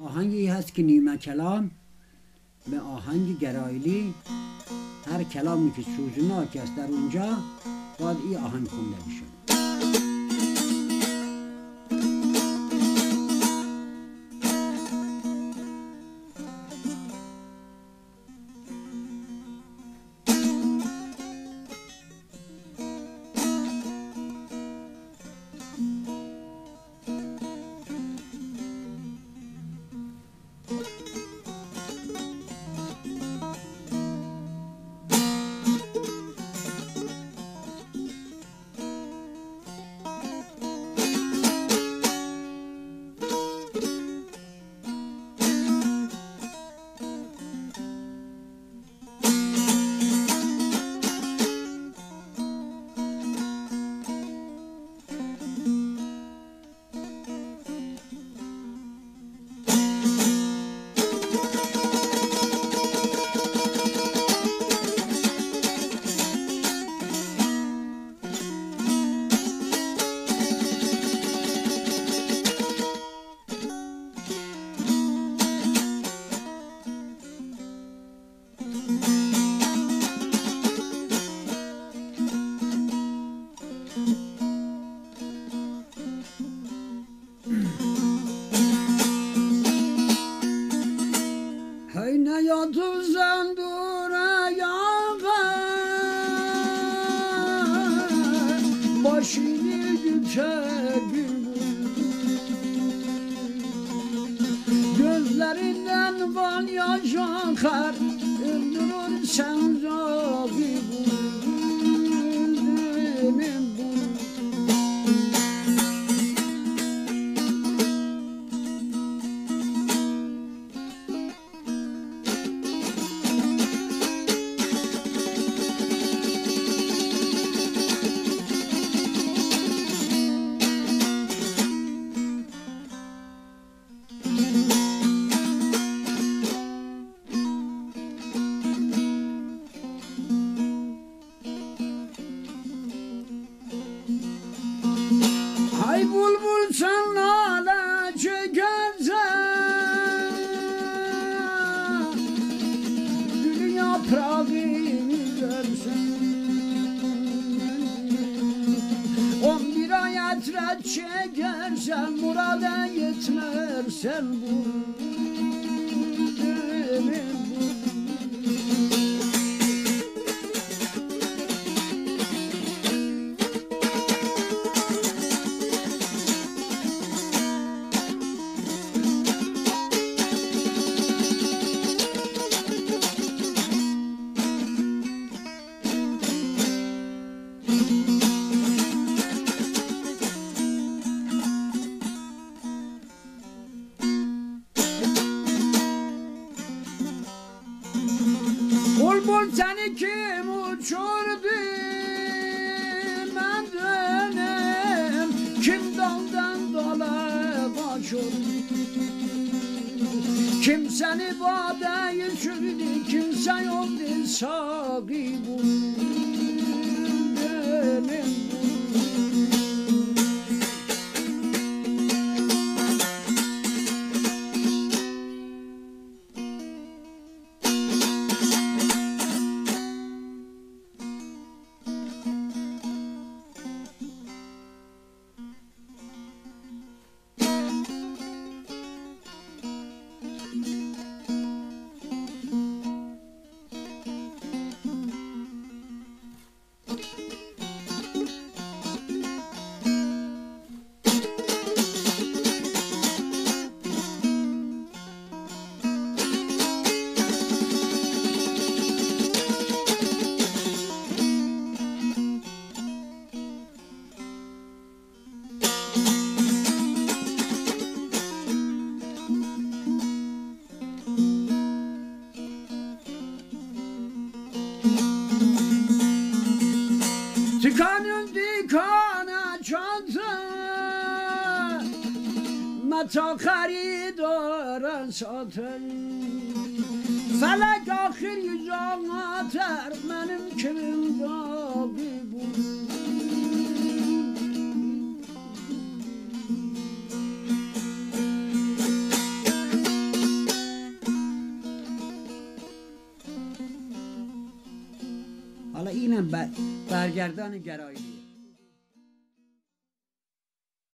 آهنگی هست که نیمه کلام به آهنگ گرایلی، هر کلامی که سوزناک است در اونجا باید این آهنگ خونده بشه. تو زندور yağı başını geçebilir, gözlerinden bal yaş akar, öldürür sen zabi Ay bulbul sen nala çekersen, gülün yaprağı versen, 11 ay hasret çekersen, murada yetmezsen bu. Bulbul seni kim uçurdu mendenem, kim daldan dala başurdu, kim seni badeye sürdü, kimse yoldu sahibi bu. Tıkanın dikana çatı, meta xaridara satır, felek ahir yüzan atar, benim kimim dabi bu. حالا اینم برگردان گرایلی